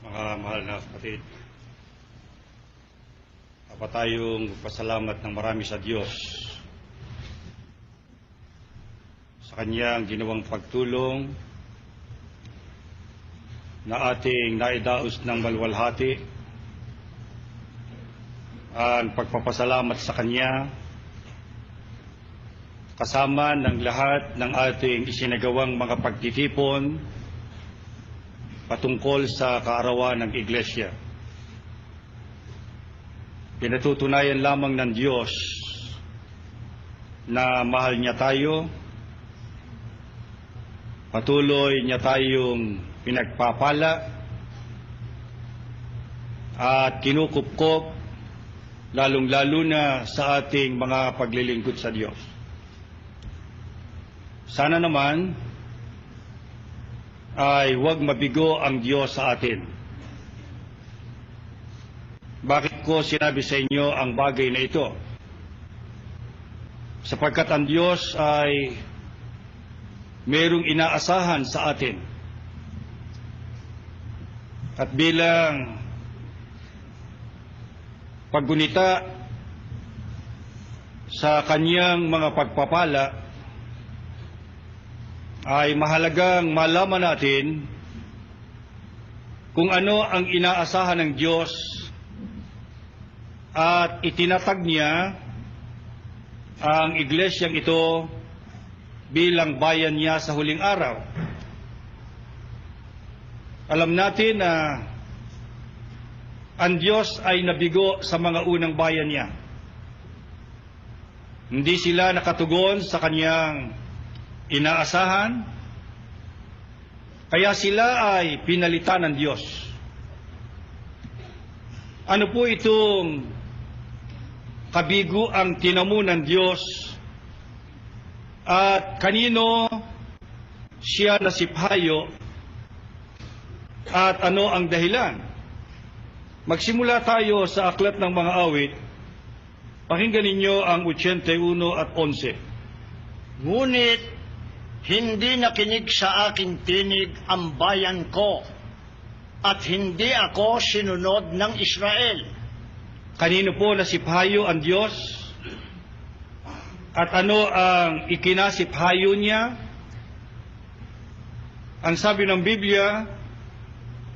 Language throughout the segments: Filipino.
Mga mahal na kapatid, dapat tayong pasalamat ng marami sa Diyos sa Kanyang ginawang pagtulong na ating naidaos ng maluwalhati. Ang pagpapasalamat sa Kanya kasama ng lahat ng ating isinagawang mga pagtitipon patungkol sa kaarawan ng Iglesia. Pinatutunayan lamang ng Diyos na mahal niya tayo, patuloy niya tayong pinagpapala at kinukupkop, lalong-lalo na sa ating mga paglilingkod sa Diyos. Sana naman ay huwag mabigo ang Diyos sa atin. Bakit ko sinabi sa inyo ang bagay na ito? Sapagkat ang Diyos ay mayroong inaasahan sa atin. At bilang paggunita sa Kanyang mga pagpapala, ay mahalagang malaman natin kung ano ang inaasahan ng Diyos at itinatag niya ang iglesyang ito bilang bayan niya sa huling araw. Alam natin na ang Diyos ay nabigo sa mga unang bayan niya. Hindi sila nakatugon sa Kanyang inaasahan, kaya sila ay pinalitan ng Diyos. Ano po itong kabigo ang tinamo ng Diyos at kanino siya nasiphayo at ano ang dahilan? Magsimula tayo sa aklat ng mga awit. Pakinggan ninyo ang 81 at 11. Ngunit hindi nakinig sa aking tinig ang bayan ko, at hindi ako sinunod ng Israel. Kanino po nasiphayo ang Diyos? At ano ang ikinasiphayo niya? Ang sabi ng Biblia,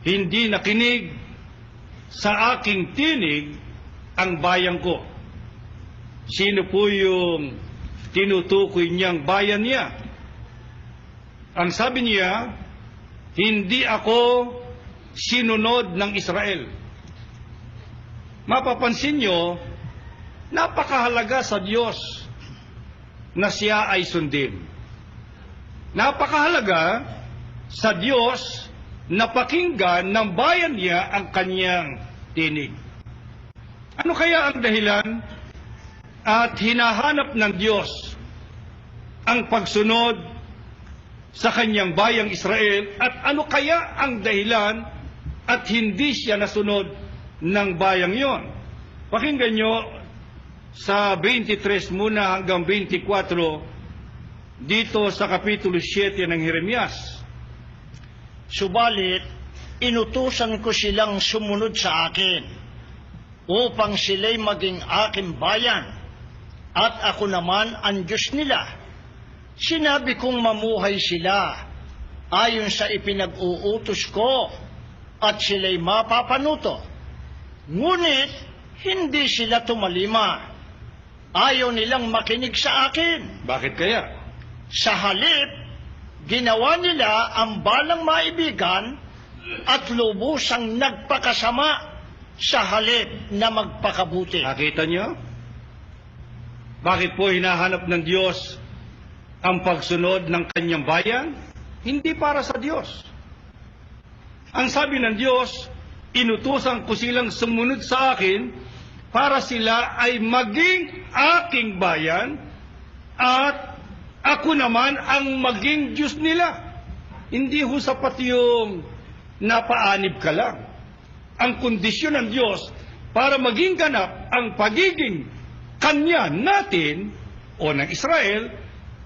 hindi nakinig sa aking tinig ang bayan ko. Sino po yung tinutukoy niyang bayan niya? Ang sabi niya, hindi ako sinunod ng Israel. Mapapansin nyo, napakahalaga sa Diyos na siya ay sundin. Napakahalaga sa Diyos na pakinggan ng bayan niya ang kanyang tinig. Ano kaya ang dahilan at hinahanap ng Diyos ang pagsunod sa kanyang bayang Israel, at ano kaya ang dahilan at hindi siya nasunod ng bayang yon? Pakinggan nyo sa 23 muna hanggang 24 dito sa Kapitulo 7 ng Jeremias. Subalit, inutusan ko silang sumunod sa akin, upang sila'y maging aking bayan, at ako naman ang Diyos nila. Sinabi kong mamuhay sila ayon sa ipinag-uutos ko, at sila'y mapapanuto. Ngunit hindi sila tumalima. Ayaw nilang makinig sa akin. Bakit kaya? Sa halip, ginawa nila ang balang maibigan at lubusang nagpakasama sa halip na magpakabuti. Nakita nyo? Bakit po hinahanap ng Diyos ang pagsunod ng kanyang bayan? Hindi para sa Diyos. Ang sabi ng Diyos, inutusan ko silang sumunod sa akin para sila ay maging aking bayan at ako naman ang maging Diyos nila. Hindi ho sapat yung napaanib ka lang. Ang kondisyon ng Diyos para maging ganap ang pagiging Kanya natin o ng Israel,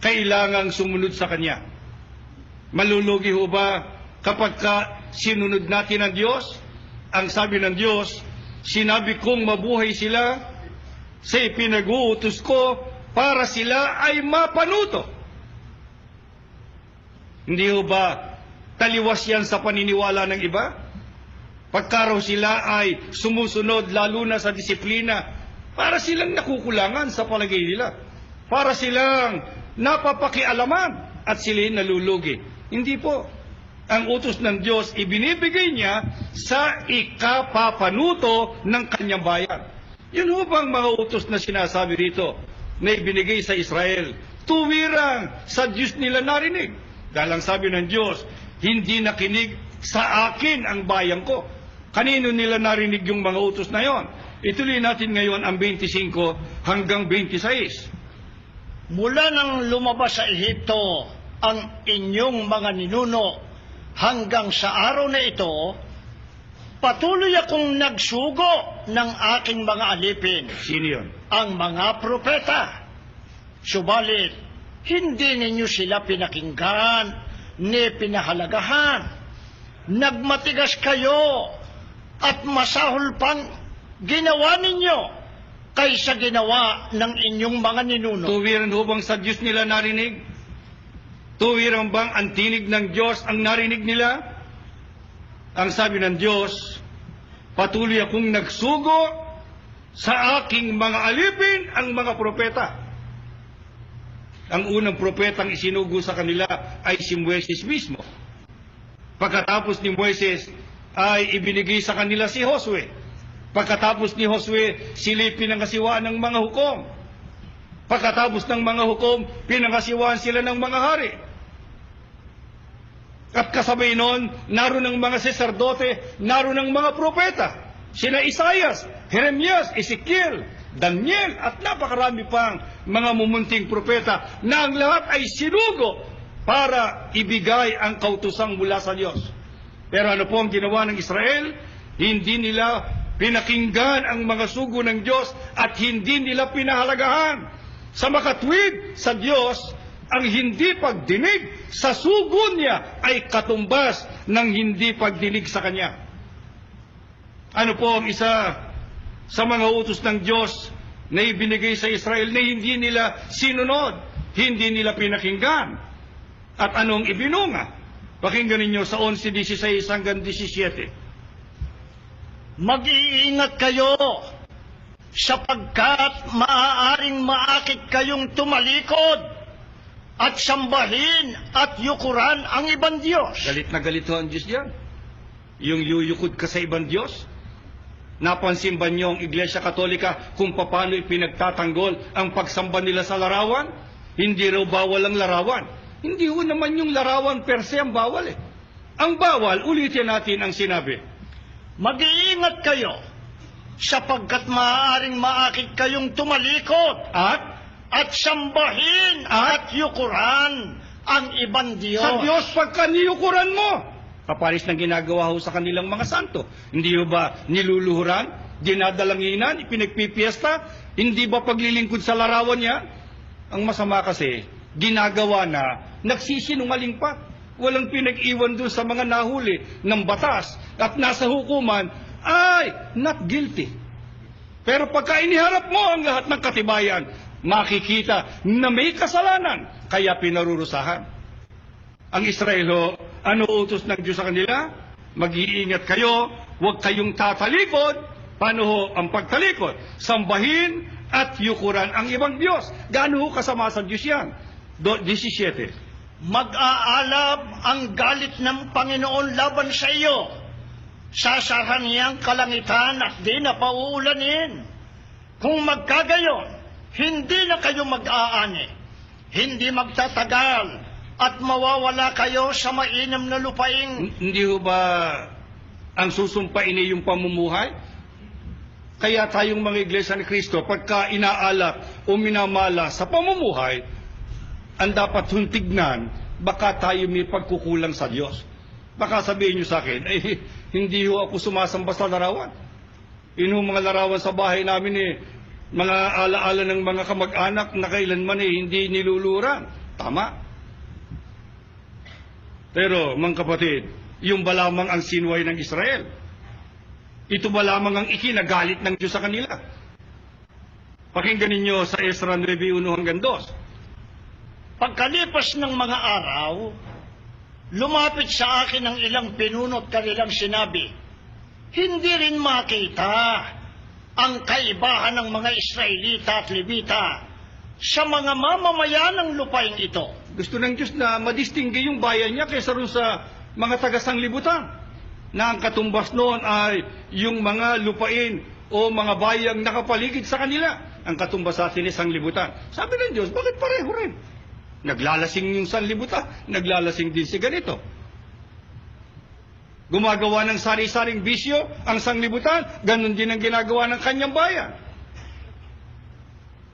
kailangang sumunod sa Kanya. Malulugi ho ba kapag sinunod natin ang Diyos? ang sabi ng Diyos, sinabi kong mabuhay sila sa ipinag-uutos ko para sila ay mapanuto. Hindi ho ba taliwas yan sa paniniwala ng iba? Pagka raw sila ay sumusunod lalo na sa disiplina, para silang nakukulangan sa palagay nila. Para silang napapakialaman at sila'y nalulugi. Hindi po. Ang utos ng Diyos, ibinibigay niya sa ikapapanuto ng kanyang bayan. Yun ho bang mga utos na sinasabi rito na ibinigay sa Israel? Tuwirang sa Diyos nila narinig. Dahil ang sabi ng Diyos, hindi nakinig sa akin ang bayan ko. Kanino nila narinig yung mga utos na yon? Ituloy natin ngayon ang 25 hanggang 26. Mula nang lumabas sa Ehipto ang inyong mga ninuno hanggang sa araw na ito, patuloy akong nagsugo ng aking mga alipin. Sino yun? Ang mga propeta. Subalit, hindi ninyo sila pinakinggan ni pinahalagahan. Nagmatigas kayo at masahol pang ginawa ninyo kaysa ginawa ng inyong mga ninuno. Tuwiran ho bang sa Diyos nila narinig? Tuwiran bang ang tinig ng Diyos ang narinig nila? Ang sabi ng Diyos, patuloy akong nagsugo sa aking mga alipin ang mga propeta. Ang unang propetang isinugo sa kanila ay si Moises mismo. Pagkatapos ni Moises ay ibinigay sa kanila si Josue. Pagkatapos ni Josue, sila pinangasiwaan ng mga hukom. Pagkatapos ng mga hukom, pinangasiwaan sila ng mga hari. At kasabay noon, naroon ng mga saserdote, naroon ng mga propeta. Sina Isaias, Jeremias, Ezekiel, Daniel, at napakarami pang mga mumunting propeta na ang lahat ay sinugo para ibigay ang kautusang mula sa Diyos. Pero ano po ang ginawa ng Israel? Hindi nila pinakinggan ang mga sugo ng Diyos at hindi nila pinahalagahan. Sa makatwid sa Diyos, ang hindi pagdinig sa sugo niya ay katumbas ng hindi pagdinig sa Kanya. Ano po ang isa sa mga utos ng Diyos na ibinigay sa Israel na hindi nila sinunod, hindi nila pinakinggan? At anong ibinunga? Pakinggan ninyo sa 11:16 hanggang 17. Mag-iingat kayo sapagkat maaaring maakit kayong tumalikod at sambahin at yukuran ang ibang Diyos. Galit na galit ho ang Diyos diyan. Yung yuyukod ka sa ibang Diyos. Napansin ba niyo ang Iglesia Katolika kung paano ipinagtatanggol ang pagsamba nila sa larawan? Hindi raw bawal ang larawan. Hindi ho naman yung larawan per se ang bawal eh. Ang bawal, ulitin natin ang sinabi. Mag-iingat kayo sapagkat maaaring maakit kayong tumalikod at sambahin at yukuran ang ibang Diyos. Sa Diyos pagka niyukuran mo, kaparis ng ginagawa ho sa kanilang mga santo. Hindi ho ba niluluhuran, dinadalanginan, ipinagpipiesta? Hindi ba paglilingkod sa larawan niya? Ang masama kasi, ginagawa na, nagsisinungaling pa. Walang pinag-iwan doon sa mga nahuli ng batas at nasa hukuman ay not guilty. Pero pagka iniharap mo ang lahat ng katibayan, makikita na may kasalanan, kaya pinarurusahan. Ang Israel ho, ano utos ng Diyos sa kanila? Mag-iingat kayo, huwag kayong tatalikod. Paano ho ang pagtalikod? Sambahin at yukuran ang ibang Diyos. Gaano ho kasama sa Diyos yan? 17. Mag-aalab ang galit ng Panginoon laban sa iyo. Sasarahan niyang kalangitan at di na pauulanin. Kung magkagayon, hindi na kayo mag-aani. Hindi magtatagal at mawawala kayo sa mainam na lupaing. Hindi ho ba ang susumpain yung pamumuhay? Kaya tayong mga Iglesia ni Cristo, pagka inaalap o minamala sa pamumuhay, ang dapat huntignan, baka tayo may pagkukulang sa Diyos. Baka sabihin nyo sa akin, hindi ho ako sumasamba sa larawan. Yun ho mga larawan sa bahay namin mga alaala ng mga kamag-anak na kailanman hindi niluluran. Tama. Pero, mga kapatid, yung ba lamang ang sinway ng Israel? Ito ba lamang ang ikinagalit ng Diyos sa kanila? Pakinggan ninyo sa Ezra 9:1-2. Pagkalipas ng mga araw, lumapit sa akin ang ilang pinuno't kanilang sinabi, hindi rin makita ang kaibahan ng mga Israelita at Levita sa mga mamamayan ng lupain ito. Gusto ng Diyos na madistingge yung bayan niya kaysa rin sa mga taga-sanglibutan, na ang katumbas noon ay yung mga lupain o mga bayang nakapaligid sa kanila. Ang katumbas sa atin ay sanglibutan. Sabi ng Diyos, bakit pareho rin? Naglalasing yung sanlibutan, naglalasing din si ganito. Gumagawa ng sari-saring bisyo ang sanglibutan, ganun din ang ginagawa ng kanyang bayan.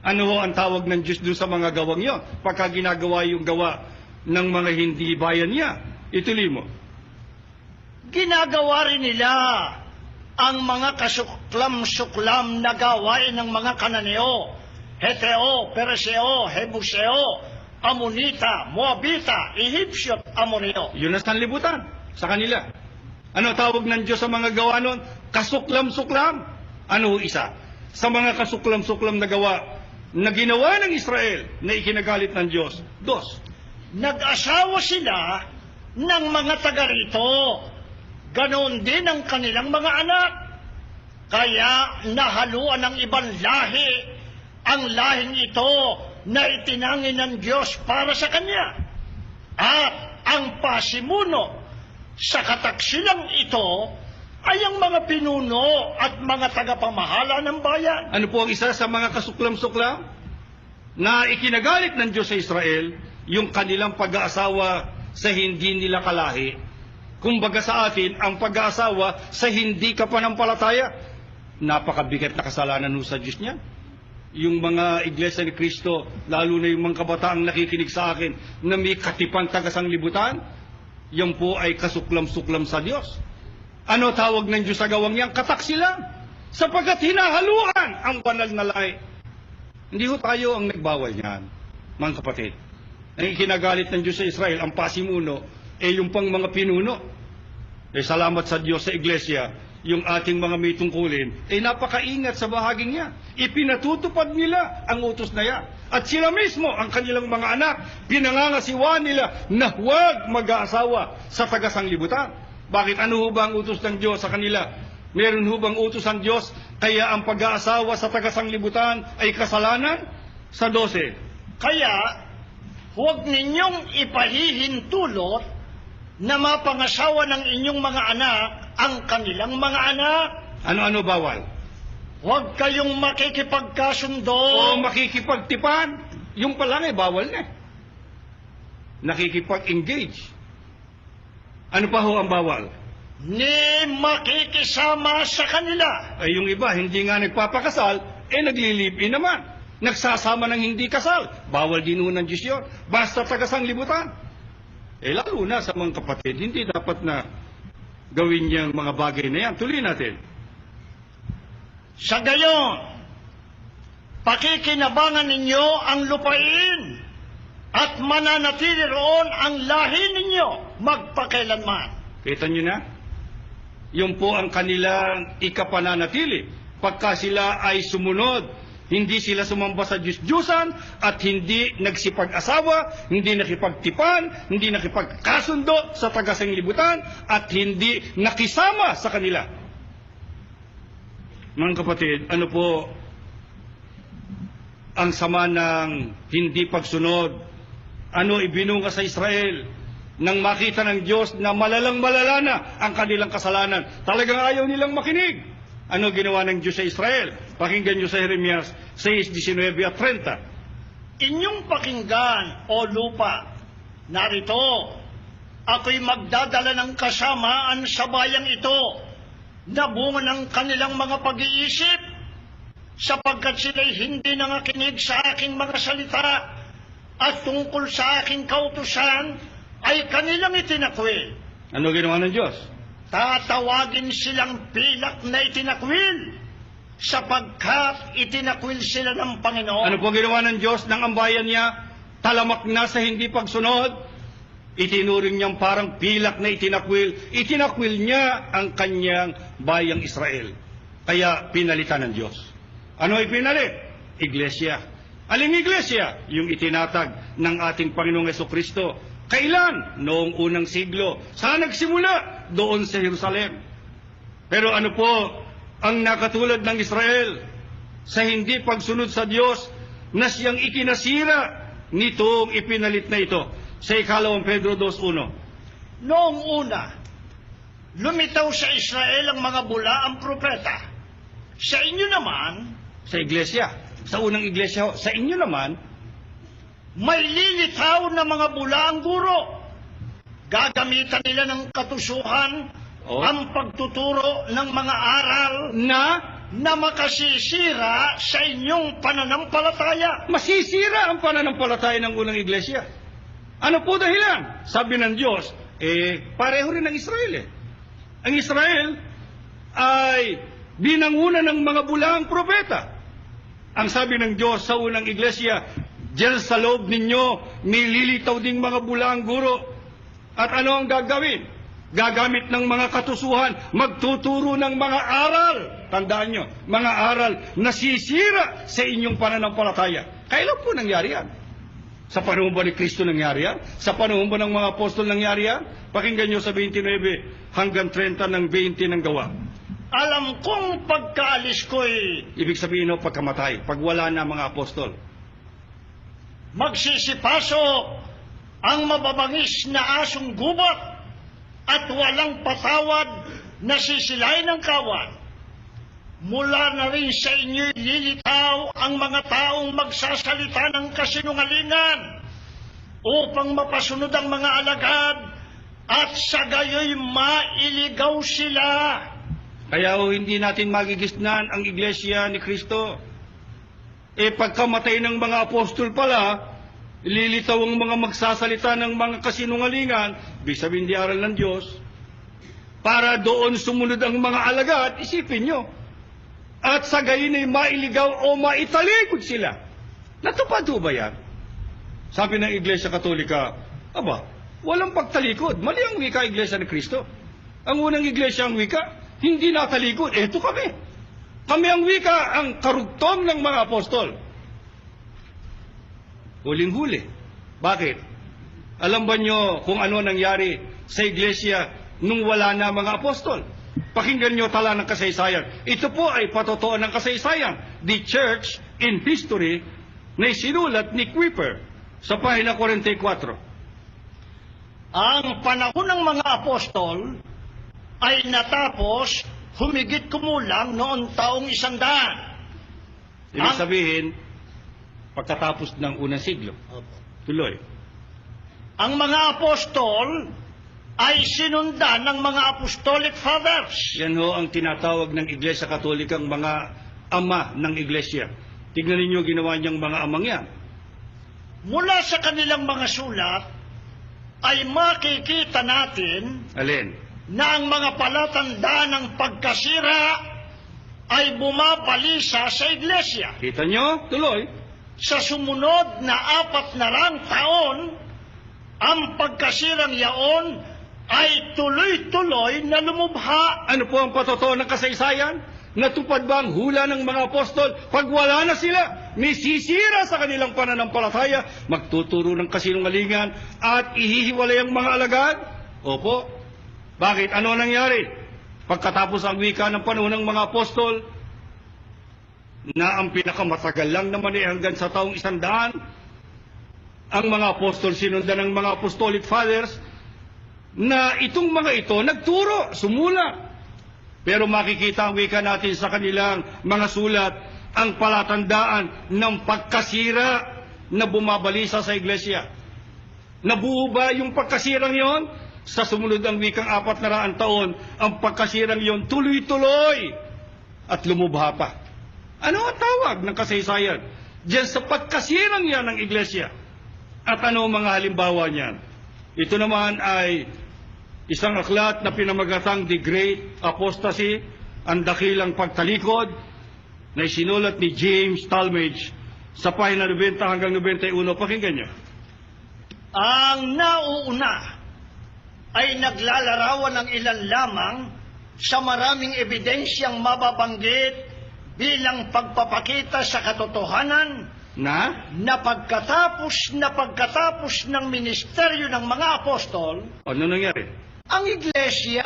Ano ho ang tawag ng Diyos doon sa mga gawang yon? Pagka ginagawa yung gawa ng mga hindi bayan niya. Ituloy mo. Ginagawa rin nila ang mga kasuklam-suklam na gawain ng mga Kananeo, Heteo, Pereseo, Hebuseo, Amonita, Moabita, Ehipsyo at Amoreo. Yun ang sanlibutan sa kanila. Ano tawag ng Diyos sa mga gawa nun? Kasuklam-suklam. Ano isa? Sa mga kasuklam-suklam na gawa na ginawa ng Israel na ikinagalit ng Diyos. Dos. Nag-asawa sila ng mga taga rito. Ganoon din ang kanilang mga anak. Kaya nahaluan ng ibang lahi ang lahing ito na itinangin ng Diyos para sa kanya. At ang pasimuno sa kataksilang ito ay ang mga pinuno at mga tagapamahala ng bayan. Ano po ang isa sa mga kasuklam-suklam na ikinagalit ng Diyos sa Israel? Yung kanilang pag-aasawa sa hindi nila kalahi. Kumbaga sa atin, ang pag-aasawa sa hindi kapanampalataya. Napakabigat na kasalanan ho sa Diyos niya. Yung mga iglesia ni Kristo, lalo na yung mga kabataang nakikinig sa akin na may katipang taga-sanglibutan, yan po ay kasuklam-suklam sa Diyos. Ano tawag ng Diyos sa gawang yan? Kataksilan. Sapagkat hinahaluan ang banal na lahi. Hindi ho tayo ang nagbawal niyan, mga kapatid. Ang ikinagalit ng Diyos sa Israel, ang pasimuno, yung pang mga pinuno. Salamat sa Diyos sa iglesia, yung ating mga may tungkulin, napakaingat sa bahaging niya. Ipinatutupad nila ang utos na yan. At sila mismo, ang kanilang mga anak, pinangangasiwa nila na huwag mag-aasawa sa taga-sanglibutan. Bakit? Ano ho ba ang utos ng Diyos sa kanila? Meron ho bang utos ang Diyos kaya ang pag-aasawa sa taga-sanglibutan ay kasalanan? Sa 12. Kaya, huwag ninyong ipahihintulot na mapangasawa ng inyong mga anak ang kanilang mga anak. Ano-ano bawal? Huwag kayong makikipagkasundo. O makikipagtipan. Yung pa lang bawal na. Nakikipag-engage. Ano pa ho ang bawal? Ni makikisama sa kanila. Ay yung iba, hindi nga nagpapakasal, naglilipin naman. Nagsasama ng hindi kasal. Bawal din ho ng Diyos yun. Basta taga-sanglibutan. Lalo na sa mga kapatid, hindi dapat na gawin niyang mga bagay na yan. Tuloy natin. Sa gayon, pakikinabangan ninyo ang lupain at mananatili roon ang lahi ninyo magpakailanman. Kita niyo na? Yun po ang kanilang ikapananatili. Pagka sila ay sumunod, hindi sila sumamba sa Diyos-Diyusan at hindi nagsipag-asawa, hindi nakipagtipan, hindi nakipagkasundo sa taga-sanglibutan at hindi nakisama sa kanila. Mga kapatid, ano po ang sama ng hindi pagsunod? Ano ibinunga sa Israel nang makita ng Diyos na malalang-malala na ang kanilang kasalanan? Talagang ayaw nilang makinig. Ano ginawa ng Diyos sa Israel? Pakinggan nyo sa Jeremias 6:19 at 30. Inyong pakinggan, o lupa, narito, ako'y magdadala ng kasamaan sa bayang ito, na bunga ng kanilang mga pag-iisip, sapagkat sila'y hindi nangakinig sa aking mga salita, at tungkol sa aking kautusan, ay kanilang itinakwil. Ano ginawa ng Diyos? Tatawagin silang pilak na itinakwil, sapagkat itinakwil sila ng Panginoon. Ano po ginawa ng Diyos ng ambayan niya? Talamak na sa hindi pagsunod. Itinuring niyang parang pilak na itinakwil niya ang kanyang bayang Israel. Kaya pinalitan ng Diyos. Ano ay pinalit? Iglesia. Aling iglesia? Yung itinatag ng ating Panginoong Jesucristo. Kailan? Noong unang siglo. Saan nagsimula? Doon sa Jerusalem. Pero ano po ang nakatulad ng Israel sa hindi pagsunod sa Diyos na siyang ikinasira nitong ipinalit na ito? Sa 2 Pedro 2:1. Noong una, lumitaw sa Israel ang mga bulaang propeta. Sa inyo naman, Sa iglesia. Sa unang iglesia, sa inyo naman, may lilitaw na mga bulaang guro. Gagamitan nila ng katusuhan ang pagtuturo ng mga aral na makasisira sa inyong pananampalataya. masisira ang pananampalataya ng unang iglesia. Ano po dahilan? Sabi ng Diyos, pareho rin ng Israel. Ang Israel ay binangunan ng mga bulaang propeta. Ang sabi ng Diyos sa unang iglesia, diyan sa loob ninyo, nililitaw ding mga bulaang guro. At ano ang gagawin? Gagamit ng mga katusuhan, magtuturo ng mga aral. Tandaan nyo, mga aral na sisira sa inyong pananampalataya. Kailan po nangyari yan? Sa panahon ba ni Kristo nangyari yan? Sa panahon ba ng mga apostol nangyari yan? Pakinggan nyo sa 29 hanggang 30 ng 20 ng Gawa. Alam kong pagkaalis ko'y Ibig sabihin no, pagkamatay, pag wala na mga apostol. magsisipasok ang mababangis na asong gubat at walang patawad na sisilain ng kawan. Mula na rin sa inyo'y lilitaw ang mga taong magsasalita ng kasinungalingan upang mapasunod ang mga alagad at sa gayo'y mailigaw sila. Kaya hindi natin magigisnan ang iglesia ni Kristo. Pagkamatay ng mga apostol pala, lilitaw ang mga magsasalita ng mga kasinungalingan, ibig sabihin di aral ng Diyos, para doon sumunod ang mga alagad, isipin nyo. At sa gayon ay mailigaw o maitalikod sila. Natupad ba yan? Sabi ng Iglesia Katolika, walang pagtalikod. Mali ang wika Iglesia ni Kristo. Ang unang iglesia ang wika, hindi natalikod. Eto kami. Kami ang wika, ang karugtong ng mga apostol. Huling-huli. Bakit? Alam ba nyo kung ano nangyari sa iglesia nung wala na mga apostol? Pakinggan nyo tala ng kasaysayan. Ito po ay patotoo ng kasaysayan. The Church in History na isinulat ni Kuyper sa pahina 44. Ang panahon ng mga apostol ay natapos humigit kumulang noong taong 100. Ibig sabihin, pagkatapos ng unang siglo. Tuloy. Ang mga apostol ay sinundan ng mga apostolic fathers. Yan ho ang tinatawag ng Iglesia Katolikang mga ama ng Iglesia. Tignan ninyo ginawa niyang mga amang yan. Mula sa kanilang mga sulat, ay makikita natin Alin? na ang mga palatandaan ng pagkasira ay bumabalisa sa iglesia. Kita nyo? Tuloy. Sa sumunod na 400 taon, ang pagkasirang yaon ay tuloy-tuloy na lumubha. Ano po ang patotoo ng kasaysayan? Natupad ba ang hula ng mga apostol? Pag wala na sila, may sisira sa kanilang pananampalataya, magtuturo ng kasinungalingan at ihihiwalay ang mga alagad? Opo. Bakit? Ano nangyari? Pagkatapos ang wika ng panahon ng mga apostol, na ang pinakamatagal lang naman hanggang sa taong 100, ang mga apostol sinundan ng mga apostolic fathers, na itong mga ito nagturo, sumula. Pero makikita ang wika natin sa kanilang mga sulat, ang palatandaan ng pagkasira na bumabalisa sa iglesia. Nabuo ba yung pagkasirang yon? Sa sumunod ang wikang 400 taon, ang pagkasirang yon tuloy-tuloy at lumubha pa. Ano ang tawag ng kasaysayan? Diyan sa pagkasirang yan ng iglesia. At ano ang mga halimbawa niyan? Ito naman ay isang aklat na pinamagatang The Great Apostasy, ang dakilang pagtalikod, na isinulat ni James Talmage sa pahina 90 hanggang 91. Pakinggan niyo. Ang nauuna ay naglalarawan ng ilan lamang sa maraming ebidensyang mababanggit bilang pagpapakita sa katotohanan na pagkatapos ng ministeryo ng mga apostol, Ano nangyari? ang iglesia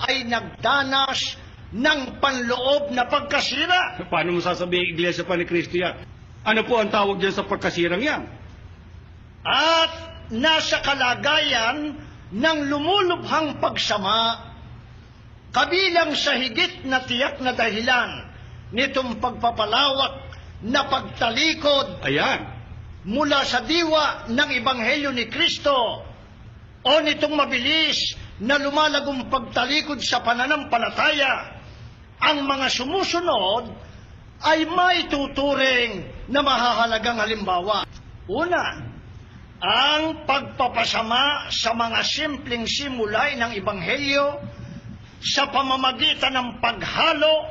ay nagdanas ng panloob na pagkasira. Paano mo sasabihin iglesia pa ni Kristo yan? Ano po ang tawag dyan sa pagkasirang yan? At nasa kalagayan ng lumulubhang pagsama, kabilang sa higit na tiyak na dahilan nitong pagpapalawak na pagtalikod Ayan. mula sa diwa ng Ebanghelyo ni Kristo o nitong mabilis na lumalagong pagtalikod sa pananampalataya, ang mga sumusunod ay may tuturing na mahahalagang halimbawa. Una, ang pagpapasama sa mga simpleng simulay ng Ebanghelyo sa pamamagitan ng paghalo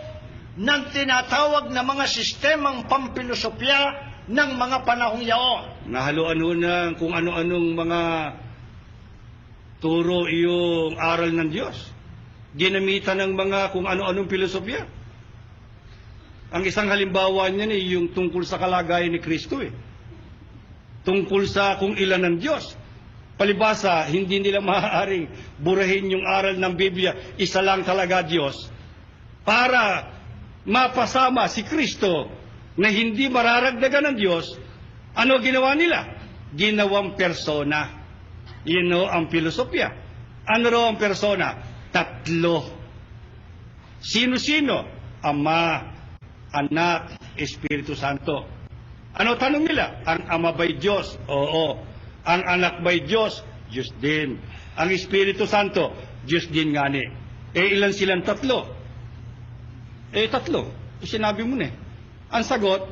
ng tinatawag na mga sistemang pampilosopya ng mga panahong yaon. Nahaluan ho ng kung ano-anong mga turo yung aral ng Diyos. Ginamitan ng mga kung ano-anong filosofya. Ang isang halimbawa niyan yung tungkol sa kalagayan ni Kristo Tungkol sa kung ilan ng Diyos. Palibasa, hindi nila maaaring burahin yung aral ng Biblia, isa lang talaga Diyos, para mapasama si Kristo na hindi mararagdagan ng Diyos. Ano ginawa nila? Ginawang persona. Yun ang filosofya. Ano raw ang persona? 3. Sino-sino? Ama, Anak, Espiritu Santo. Ano tanong nila? Ang Ama ba'y Diyos? Oo. Ang Anak ba'y Diyos? Diyos din. Ang Espiritu Santo? Diyos din nga ni. Ilan silang 3? 3. Sinabi mo na Ang sagot,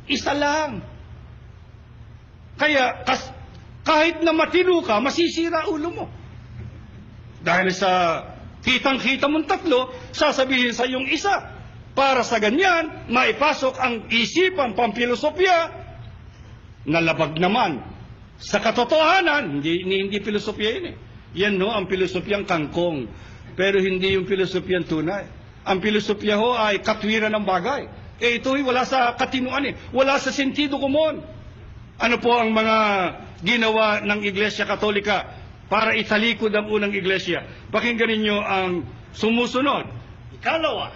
isa lang. Kaya, kahit na matino ka, masisira ulo mo. Dahil sa kitang-kita mong 3, sasabihin sa yung isa. Para sa ganyan, maipasok ang isipan pampilosofya na labag naman sa katotohanan. Hindi filosofya yun Yan ang filosofyang kangkong. Pero hindi yung filosofyang tunay. Ang filosofya ay katwiran ng bagay. Ito wala sa katinuan Wala sa sentido komon. Ano po ang mga ginawa ng Iglesia Katolika para italikod ang unang iglesia? Pakinggan ninyo ang sumusunod. Ikalawa,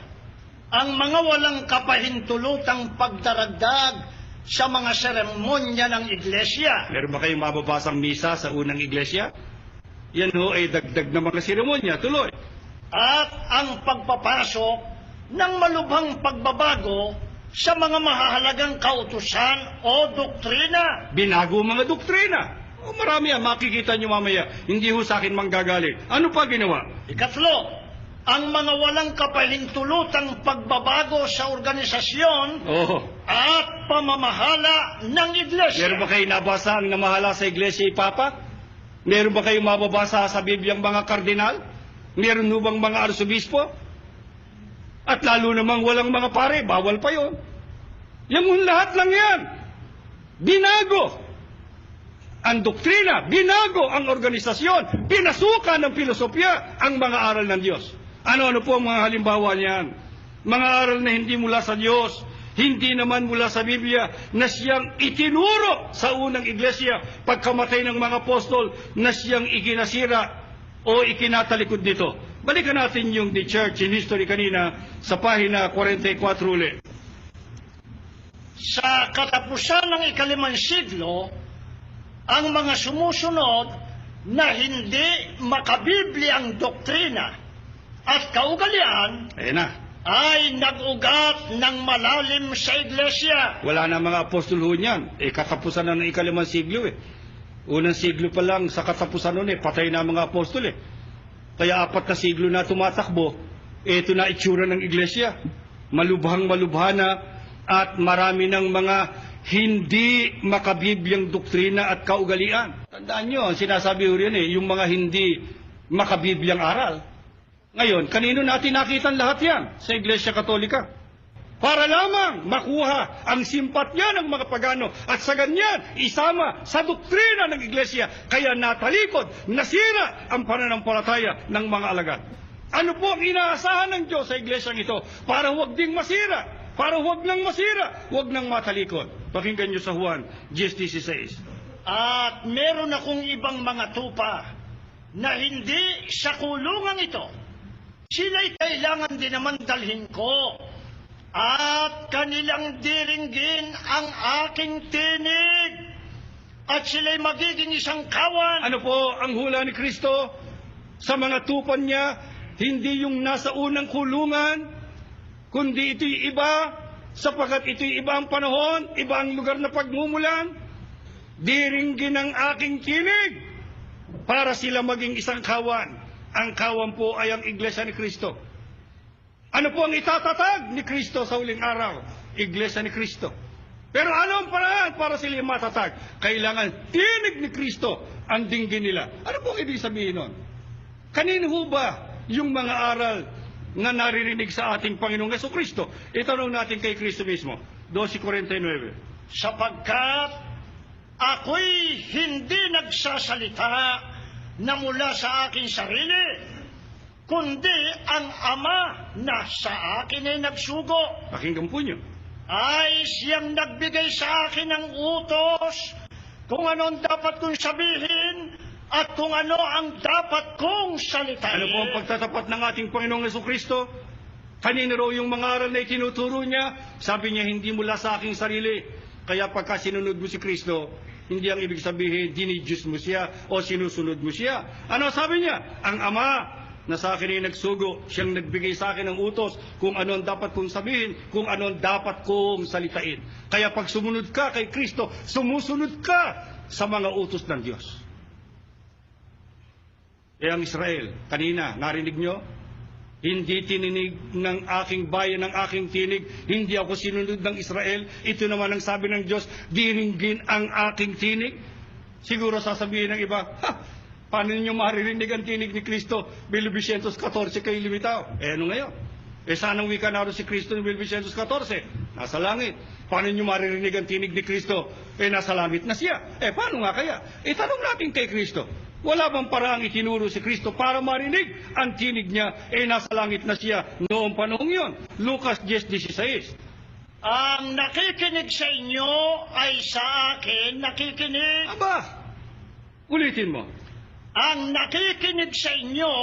ang mga walang kapahintulutang pagdaragdag sa mga seremonya ng iglesia. Meron ba kayong mababasang misa sa unang iglesia? Yan ay dagdag na mga seremonya. Tuloy. At ang pagpapasok ng malubhang pagbabago sa mga mahahalagang kautusan o doktrina. Binago mga doktrina. Marami makikita nyo mamaya. Hindi ho sa akin manggagalit. Ano pa ginawa? Ikatlo, ang mga walang kapahintulutang pagbabago sa organisasyon at pamamahala ng iglesia. Meron ba kayo nabasa ang namahala sa iglesia Papa? Meron ba kayo mababasa sa Bibliang mga kardinal? Meron ho bang mga arsobispo? At lalo namang walang mga pare, bawal pa yon. Yung lahat lang yan. Binago ang doktrina, binago ang organisasyon, pinasukan ng filosofya ang mga aral ng Diyos. Ano-ano po ang mga halimbawa niyan? Mga aral na hindi mula sa Diyos, hindi naman mula sa Biblia, na siyang itinuro sa unang iglesia pagkamatay ng mga apostol, na siyang ikinasira o ikinatalikod nito. Balikan natin yung The Church in History kanina sa pahina 44 ulit. Sa katapusan ng ika-5 siglo, ang mga sumusunod na hindi makabibli ang doktrina at kaugalian ay nag-ugat ng malalim sa iglesia. Wala na mga apostol ho niyan. Katapusan na ng ika-5 siglo Unang siglo pa lang sa katapusan nun patay na mga apostol Kaya 4 na siglo na tumatakbo, ito na itsura ng iglesia. Malubhang-malubha na at marami ng mga hindi makabibyang doktrina at kaugalian. Tandaan nyo, ang sinasabi ko rin yung mga hindi makabibyang aral. Ngayon, kanino natin nakita lahat yan? Sa Iglesia Katolika. para lamang makuha ang simpatya ng mga pagano at sa ganyan isama sa doktrina ng iglesia, kaya natalikod, nasira ang pananampalataya ng mga alagad. Ano po ang inaasahan ng Diyos sa iglesyang ito? Para huwag ding masira, para huwag nang masira, huwag nang matalikod. Pakinggan niyo sa Juan 10:16. At meron akong ibang mga tupa na hindi sa kulungan ito. Sila'y kailangan din naman dalhin ko. At kanilang diringgin ang aking tinig. At sila'y magiging isang kawan. Ano po ang hula ni Kristo sa mga tupan niya? Hindi yung nasa unang kulungan, kundi ito'y iba, sapagkat ito'y iba ang panahon, iba ang lugar na pagmumulan. Diringgin ang aking tinig para sila maging isang kawan. Ang kawan po ay ang iglesia ni Kristo. Ano po ang itatatag ni Kristo sa huling araw? Iglesia ni Kristo. Pero ano ang paraan para sila matatag? Kailangan tinig ni Kristo ang dinggin nila. Ano po ang ibig sabihin nun? Kanino ho ba yung mga aral na naririnig sa ating Panginoong Jesucristo? Itanong natin kay Kristo mismo. 12:49. Sapagkat ako'y hindi nagsasalita na mula sa aking sarili, kundi ang Ama na sa akin ay nagsugo. Pakinggan po niyo. Ay siyang nagbigay sa akin ng utos kung ano ang dapat kong sabihin at kung ano ang dapat kong salitain. Ano po ang pagtatapat ng ating Panginoong Jesucristo? Kanino raw yung mga aral na itinuturo niya? Sabi niya, hindi mula sa aking sarili. Kaya pagka sinunod mo si Kristo, hindi ang ibig sabihin, dinidiyos mo siya o sinusunod mo siya. Ano sabi niya? Ang Ama na sa akin ay nagsugo, siyang nagbigay sa akin ng utos kung ano ang dapat kong sabihin, kung ano ang dapat kong salitain. Kaya pag sumunod ka kay Kristo, sumusunod ka sa mga utos ng Diyos. Eh ang Israel, kanina, narinig nyo? Hindi tininig ng aking bayan, ng aking tinig. Hindi ako sinunod ng Israel. Ito naman ang sabi ng Diyos, diringgin ang aking tinig. Siguro sasabihin ng iba, paano ninyo maririnig ang tinig ni Kristo? 1914 kayo limitaw. Eh ano ngayon? Eh saan ang wika naroon si Kristo ng 1914? Nasa langit. Paano ninyo maririnig ang tinig ni Kristo? Eh nasa langit na siya. Eh paano nga kaya? Tanong natin kay Kristo. Wala bang paraang itinuro si Kristo para marinig ang tinig niya? Eh nasa langit na siya noong panahong yon. Lucas 10:16. Ang nakikinig sa inyo ay sa akin nakikinig. Aba, ulitin mo. Ang nakikinig sa inyo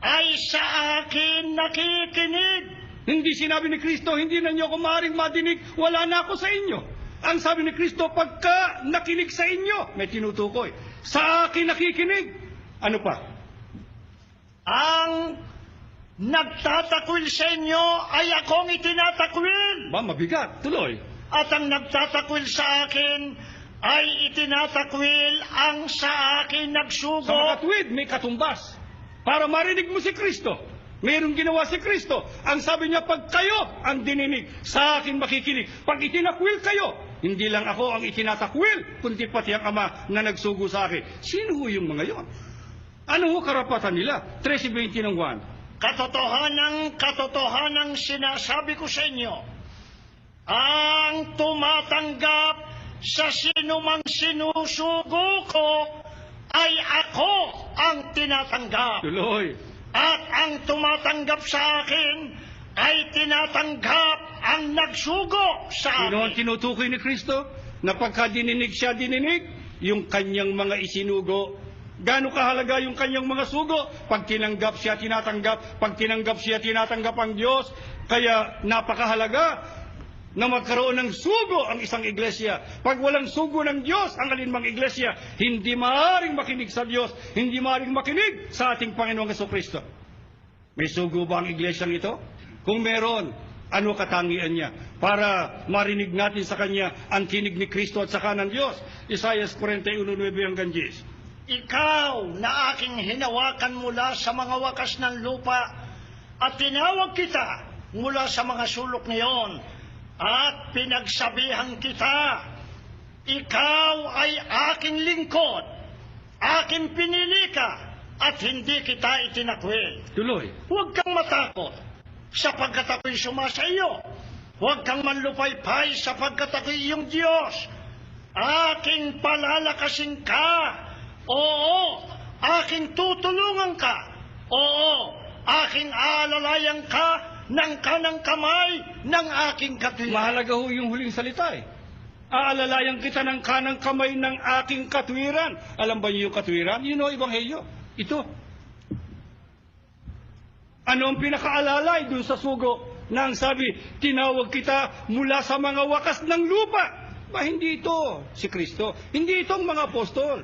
ay sa akin nakikinig. Hindi sinabi ni Kristo, hindi na niyo ako maaaring madinig, wala na ako sa inyo. Ang sabi ni Kristo, pagka nakinig sa inyo, may tinutukoy, sa akin nakikinig. Ano pa? Ang nagtatakwil sa inyo ay akong itinatakwil. Ba, mabigat, tuloy. At ang nagtatakwil sa akin ay itinatakwil ang sa akin nagsugo. Sa makatwid, may katumbas. Para marinig mo si Kristo. Mayroong ginawa si Kristo. Ang sabi niya, pag kayo ang dininig, sa akin makikinig. Pag itinakwil kayo, hindi lang ako ang itinatakwil, kundi pati ang Ama na nagsugo sa akin. Sino ho yung mga yon? Ano ho karapatan nila? 13:20 ng Juan. Katotohanang sinasabi ko sa inyo, ang tumatanggap sa sinumang sinusugo ko, ay ako ang tinatanggap. Tuloy. At ang tumatanggap sa akin ay tinatanggap ang nagsugo sa Sino ang akin. tinutukoy ni Kristo? Na pagka dininig siya, dininig yung kanyang mga isinugo. Gaano kahalaga yung kanyang mga sugo? Pag tinanggap siya, tinatanggap. Pag tinanggap siya, tinatanggap ang Diyos. Kaya napakahalaga na magkaroon ng sugo ang isang iglesia. Pag walang sugo ng Diyos ang alinmang iglesia, hindi maaaring makinig sa Diyos, hindi maaaring makinig sa ating Panginoong Jesucristo. May sugo ba ang iglesyang ito? Kung meron, ano katangian niya? Para marinig natin sa Kanya ang tinig ni Kristo at saka ng Diyos. Isaiah 41:9 hanggang 10. Ikaw na aking hinawakan mula sa mga wakas ng lupa at tinawag kita mula sa mga sulok niyon at pinagsabihan kita, ikaw ay aking lingkod, aking pinili ka at hindi kita itinakwil. Tuloy. Huwag kang matakot sapagkat ako'y sumasa iyo. Huwag kang manlupaypay sapagkat ako iyong Diyos. Aking palalakasin ka. Oo, aking tutulungan ka. Oo, aking aalalayan ka ng kanang kamay ng aking katwiran. Mahalaga ho yung huling salita eh. Aalalayan kita ng kanang kamay ng aking katwiran. Alam ba niyo yung katwiran? Yun o, Ebanghelyo. Ito. Ano ang pinakaalalay dun sa sugo na ang sabi, tinawag kita mula sa mga wakas ng lupa? Ba, hindi ito si Kristo. Hindi ito ang mga apostol.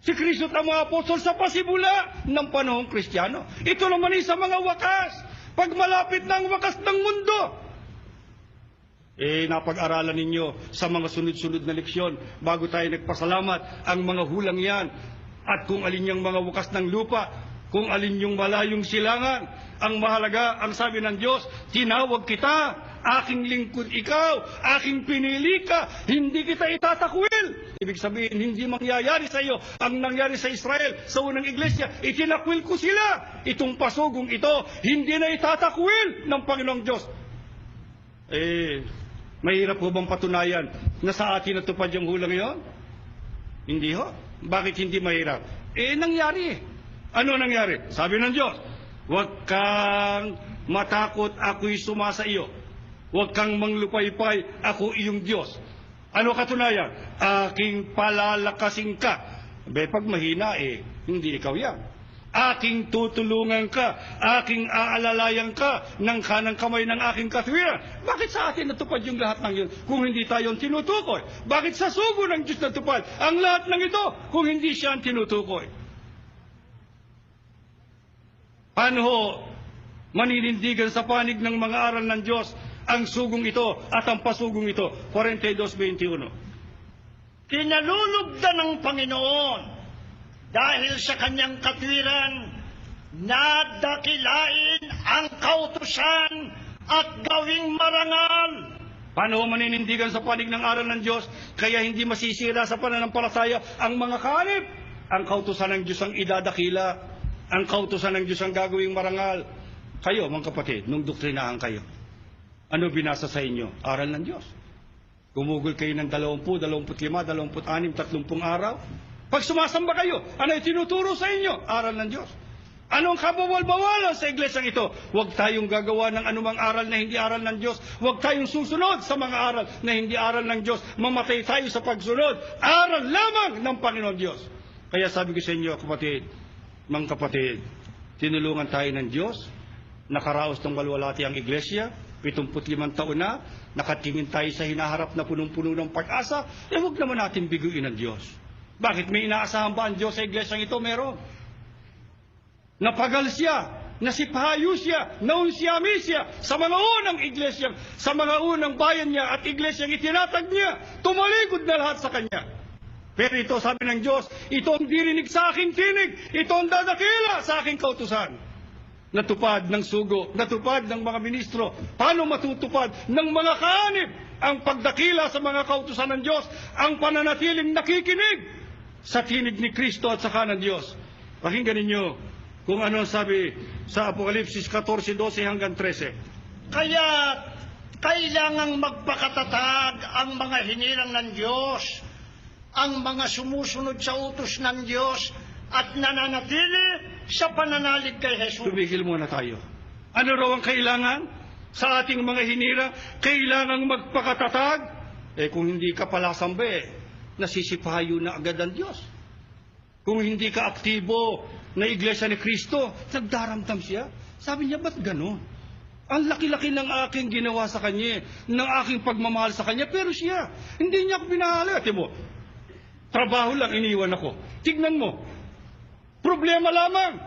Si Kristo at ang mga apostol sa pasimula ng panahong Kristiyano. Ito naman ay sa mga wakas. Pag malapit na ang wakas ng mundo. Napag-aralan ninyo sa mga sunod-sunod na leksyon bago tayo nagpasalamat ang mga hulang yan at kung alin yung mga wakas ng lupa, kung alin yung malayong silangan. Ang mahalaga, ang sabi ng Diyos, tinawag kita, aking lingkod ikaw, aking pinili ka, hindi kita itatakwil. Ibig sabihin, hindi mangyayari sa iyo ang nangyari sa Israel, sa unang iglesia, itinakwil ko sila. Itong pasugong ito, hindi na itatakwil ng Panginoong Diyos. Mahirap ho bang patunayan na sa atin natupad yung hulang yon? Hindi ho. Bakit hindi mahirap? Nangyari. Ano nangyari? Sabi ng Diyos, huwag kang matakot, ako'y sumasa iyo. Huwag kang manglupaypay, ako iyong Diyos. Ano katunayan? Aking palalakasin ka. Pag mahina, hindi ikaw yan. Aking tutulungan ka, aking aalalayan ka ng kanang kamay ng aking katwiran. Bakit sa atin natupad yung lahat ng yun kung hindi tayo ang tinutukoy? Bakit sa sugo ng Diyos natupad ang lahat ng ito kung hindi siya ang tinutukoy? Paano ho maninindigan sa panig ng mga aral ng Diyos ang sugong ito at ang pasugong ito? 42:21. Kinalulugdan ng Panginoon dahil sa kanyang katwiran na dakilain ang kautusan at gawing marangal. Paano maninindigan sa panig ng aral ng Diyos kaya hindi masisira sa pananampalataya ang mga kaanib? Ang kautusan ng Diyos ang idadakila, ang kautusan ng Diyos ang gagawing marangal. Kayo, mga kapatid, nung doktrinahan kayo, ano binasa sa inyo? Aral ng Diyos. Gumugol kayo ng 20, 25, 26, 30 araw. Pag sumasamba kayo, ano yung tinuturo sa inyo? Aral ng Diyos. Anong kabawal-bawalan sa iglesyang ito? Huwag tayong gagawa ng anumang aral na hindi aral ng Diyos. Huwag tayong susunod sa mga aral na hindi aral ng Diyos. Mamatay tayo sa pagsunod. Aral lamang ng Panginoon Diyos. Kaya sabi ko sa inyo, kapatid, mga kapatid, tinulungan tayo ng Diyos. Nakaraos ng walwalati ang iglesia. 75 taon na. Nakatingin tayo sa hinaharap na punong-puno ng pag-asa. Huwag naman natin biguin ang Diyos. Bakit? May inaasahan ba ang Diyos sa iglesyang ito? Meron. Napagal siya, nasipahayo siya, naunsyami siya sa mga unang iglesyang, sa mga unang bayan niya at iglesyang itinatag niya. Tumalikod na lahat sa kanya. Pero ito, sabi ng Diyos, ito ang dirinig sa aking tinig, ito ang dadakila sa aking kautusan. Natupad ng sugo, natupad ng mga ministro. Paano matutupad ng mga kaanib ang pagdakila sa mga kautusan ng Diyos, ang pananatiling nakikinig sa tinig ni Kristo at saka ng Diyos? Pakinggan ninyo kung ano sabi sa Apokalipsis 14:12 hanggang 13. Kaya kailangang magpakatatag ang mga hinirang ng Diyos, ang mga sumusunod sa utos ng Diyos at nananatili sa pananalig kay Jesus. Tumigil muna tayo. Ano raw ang kailangan sa ating mga hinirang? Kailangang magpakatatag. Kung hindi ka pala sambe, nasisipahayo na agad ang Diyos. Kung hindi ka aktibo na iglesia ni Kristo, nagdaramdam siya. Sabi niya, ba't ganun? Ang laki-laki ng aking ginawa sa kanya, ng aking pagmamahal sa kanya, pero siya, hindi niya ako pinahali. Ate mo, trabaho lang iniwan ako. Tignan mo, problema lamang,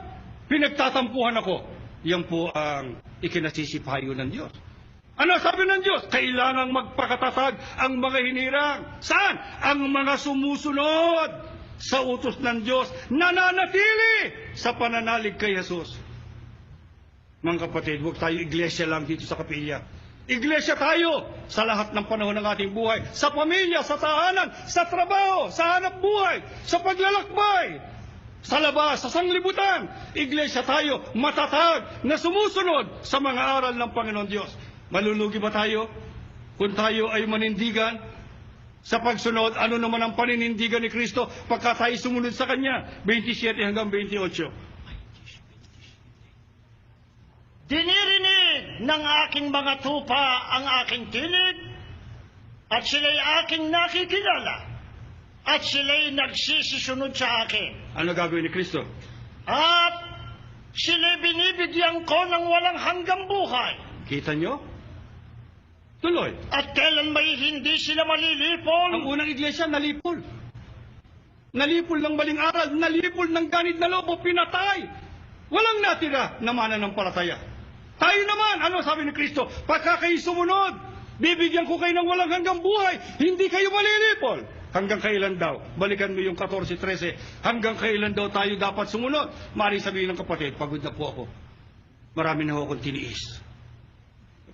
pinagtatampuhan ako. Yan po ang ikinasisipahayo ng Diyos. Ano sabi ng Diyos? Kailangang magpakatatag ang mga hinirang. Saan? Ang mga sumusunod sa utos ng Diyos, nananatili sa pananalig kay Jesus. Mga kapatid, huwag tayo iglesia lang dito sa kapilya. Iglesia tayo sa lahat ng panahon ng ating buhay. Sa pamilya, sa tahanan, sa trabaho, sa hanap buhay, sa paglalakbay, sa labas, sa sanglibutan. Iglesia tayo matatag na sumusunod sa mga aral ng Panginoon Diyos. Malulugi ba tayo? Kung tayo ay manindigan sa pagsunod, ano naman ang paninindigan ni Kristo pagka tayo sumunod sa Kanya? 27 hanggang 28. Dinirinig ng aking mga tupa ang aking tinig, at sila'y aking nakikilala, at sila'y nagsisisunod sa akin. Ano gagawin ni Kristo? At sila'y binibigyan ko ng walang hanggang buhay. Kita nyo? Tuloy. At kailan may hindi sila malilipol? Ang unang iglesia, nalipol. Nalipol ng maling aral, nalipol ng ganid na lobo, pinatay. Walang natira na mananampalataya. Tayo naman, ano sabi ni Kristo? Pagka kayo sumunod, bibigyan ko kayo ng walang hanggang buhay, hindi kayo malilipol. Hanggang kailan daw? Balikan mo yung 14-13. Hanggang kailan daw tayo dapat sumunod? Maaaring sabihin ng kapatid, pagod na po ako. Marami na ho akong tiniis.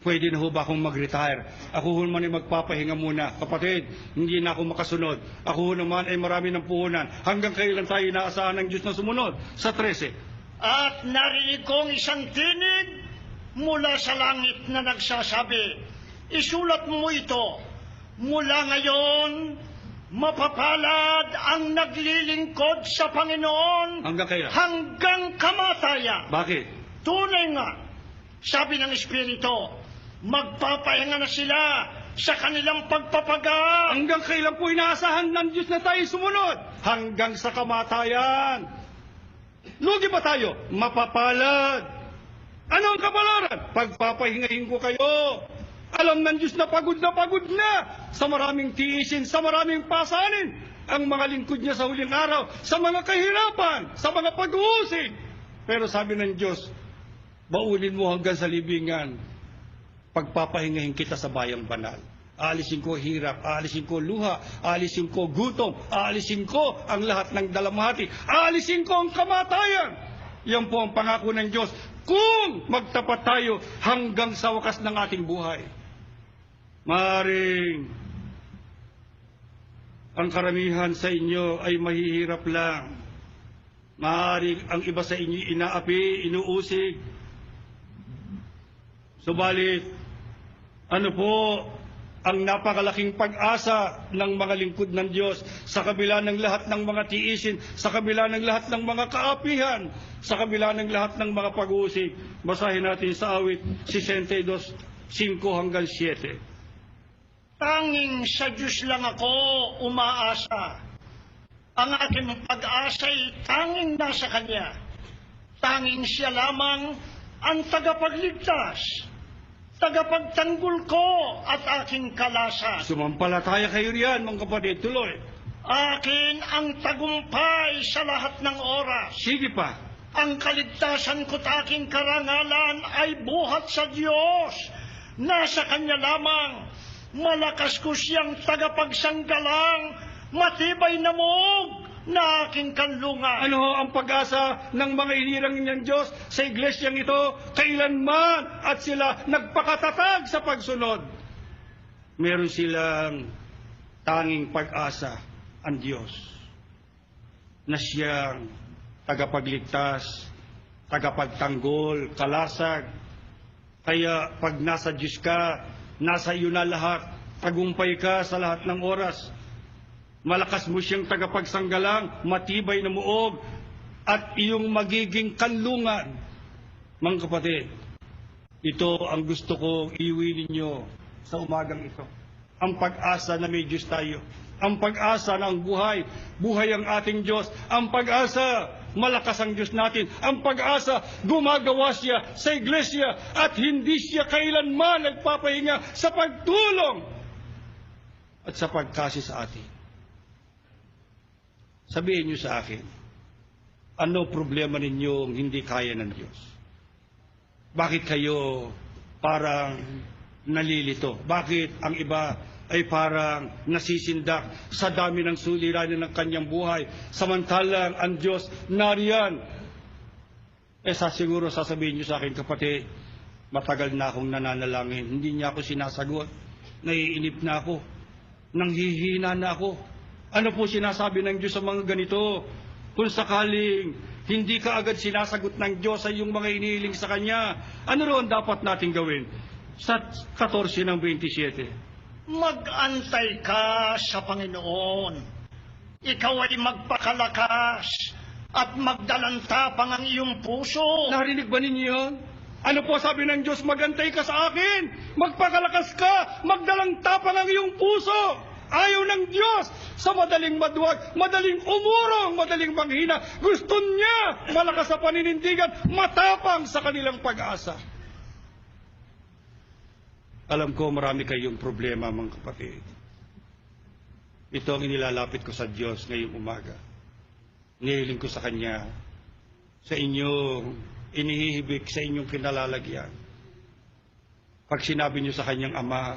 Pwede na ho ba akong mag-retire? Ako ho naman ay magpapahinga muna. Kapatid, hindi na ako makasunod. Ako ho naman ay marami ng puhunan. Hanggang kailan tayo inaasahan ng Diyos na sumunod? Sa 13. At narinig kong isang tinig mula sa langit na nagsasabi, isulat mo ito, mula ngayon, mapapalad ang naglilingkod sa Panginoon Hanggang kailan? hanggang kamatayan. Bakit? Tunay nga, sabi ng Espiritu, magpapahinga na sila sa kanilang pagpapaga. Hanggang kailan po inaasahan ng Diyos na tayo sumunod? Hanggang sa kamatayan. Lugi ba tayo? Mapapalad. Ano ang kapalaran? Pagpapahingahin ko kayo. Alam ng Diyos na pagod na sa maraming tiisin, sa maraming pasanin ang mga lingkod niya sa huling araw, sa mga kahirapan, sa mga pag-uusig. Pero sabi ng Diyos, baulin mo hanggang sa libingan, pagpapahingahin kita sa bayang banal. Aalisin ko hirap, aalisin ko luha, aalisin ko gutom, aalisin ko ang lahat ng dalamhati, aalisin ko ang kamatayan. Yan po ang pangako ng Diyos kung magtapat tayo hanggang sa wakas ng ating buhay. Maaring ang karamihan sa inyo ay mahihirap lang. Maaring ang iba sa inyo inaapi, inuusig. Subalit, ano po ang napakalaking pag-asa ng mga lingkod ng Diyos sa kabila ng lahat ng mga tiisin, sa kabila ng lahat ng mga kaapihan, sa kabila ng lahat ng mga pag-uusig. Basahin natin sa awit 62, 5 hanggang 7. Tanging sa Diyos lang ako umaasa. Ang aking pag-asa'y tanging nasa Kanya. Tanging siya lamang ang tagapagligtas, tagapagtanggol ko at aking kalasan. Sumampalataya kayo riyan, mga kapatid, tuloy. Akin ang tagumpay sa lahat ng oras. Sige pa. Ang kaligtasan ko't aking karangalan ay buhat sa Diyos. Nasa Kanya lamang. Malakas ko siyang tagapagsanggalang, matibay na muog na aking kanlungan. Ano ho ang pag-asa ng mga inirang niyang Diyos sa iglesyang ito kailanman at sila nagpakatatag sa pagsunod? Meron silang tanging pag-asa, ang Diyos, na siyang tagapagligtas, tagapagtanggol, kalasag. Kaya pag nasa Diyos ka, nasa iyo na lahat, tagumpay ka sa lahat ng oras. Malakas mo siyang tagapagsanggalang, matibay na muog, at iyong magiging kanlungan. Mga kapatid, ito ang gusto kong iuwi ninyo sa umagang ito. Ang pag-asa na may Diyos tayo. Ang pag-asa na ang buhay, buhay ang ating Diyos. Ang pag-asa, malakas ang Diyos natin. Ang pag-asa, gumagawa siya sa iglesia at hindi siya kailanman nagpapahinga sa pagtulong at sa pagkasi sa atin. Sabihin niyo sa akin, ano problema ninyong hindi kaya ng Diyos? Bakit kayo parang nalilito? Bakit ang iba ay parang nasisindak sa dami ng suliranin ng kanyang buhay, samantalang ang Diyos nariyan? Siguro sasabihin niyo sa akin, kapatid, matagal na akong nananalangin, hindi niya ako sinasagot, naiinip na ako, nanghihina na ako. Ano po sinasabi ng Diyos sa mga ganito? Kung sakaling hindi ka agad sinasagot ng Diyos sa iyong mga inihiling sa Kanya, ano roon dapat natin gawin? sa 14 ng 27. Mag-antay ka sa Panginoon. Ikaw ay magpakalakas at magdalantapang ang iyong puso. Narinig ba ninyo yun? Ano po sabi ng Diyos? Magantay ka sa akin, magpakalakas ka, magdalang tapang ang iyong puso. Ayaw ng Diyos sa madaling maduwag, madaling umurong, madaling manghina. Gusto niya malakas sa paninindigan, matapang sa kanilang pag-asa. Alam ko marami kayong problema, mga kapatid. Ito ang inilalapit ko sa Diyos ngayong umaga. Nihiling ko sa Kanya, sa inyong inihihibik, sa inyong kinalalagyan. Pag sinabi niyo sa Kanyang Ama,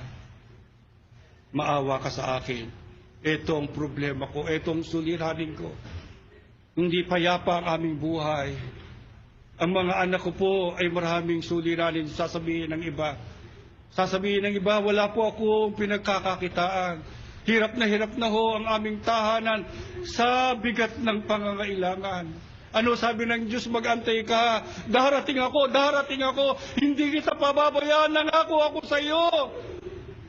maawa ka sa akin. Ito ang problema ko, ito ang suliranin ko. Hindi payapa ang aming buhay. Ang mga anak ko po ay maraming suliranin, sasabihin ng iba. Sasabihin ng iba, wala po akong pinagkakakitaan. Hirap na ho ang aming tahanan sa bigat ng pangangailangan. Ano sabi ng Diyos? Magantay ka. Darating ako. Hindi kita pababayaan, nangako ako sa iyo.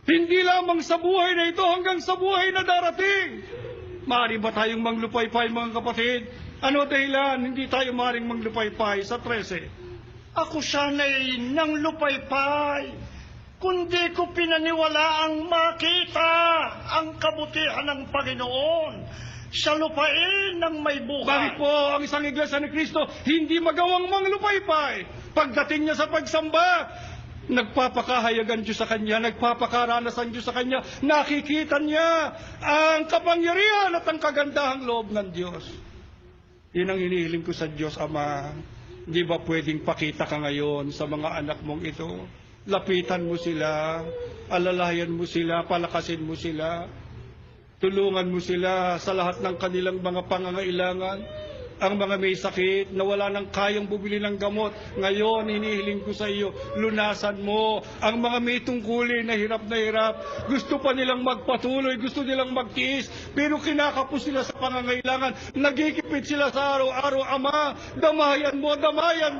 Hindi lamang sa buhay na ito, hanggang sa buhay na darating. Maaari ba tayong manglupaypay, mga kapatid? Ano dahilan? Hindi tayo maaaring manglupaypay sa 13. Ako sana'y nang lupaypay, kundi ko pinaniwalaang makita ang kabutihan ng Panginoon sa lupain ng may buhay. Bakit po ang isang iglesia ni Kristo hindi magawang manglupaypay? Pagdating niya sa pagsamba, nagpapakahayagan Diyos sa Kanya, nagpapakaranas ang Diyos sa Kanya, nakikita niya ang kapangyarihan at ang kagandahang loob ng Diyos. Yun ang hinihiling ko sa Diyos, Ama. Di ba pwedeng pakita ka ngayon sa mga anak mong ito? Lapitan mo sila, alalayan mo sila, palakasin mo sila, tulungan mo sila sa lahat ng kanilang mga pangangailangan. Ang mga may sakit na wala nang kayang bumili ng gamot, ngayon hinihiling ko sa iyo, lunasan mo. Ang mga may tungkulin na hirap, gusto pa nilang magpatuloy, gusto nilang magtiis, pero kinakapos sila sa pangangailangan, nagikipit sila sa araw-araw. Ama, damayan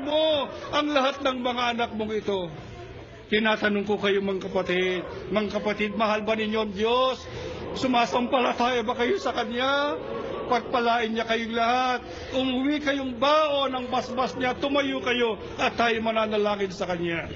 mo ang lahat ng mga anak mong ito. Tinatanong ko kayo, mga kapatid, mahal ba ninyo ang Diyos? Sumasampalataya ba kayo sa Kanya? Pagpalain niya kayong lahat. Umuwi kayong baon ng basbas niya, tumayo kayo at tayo mananalangin sa Kanya.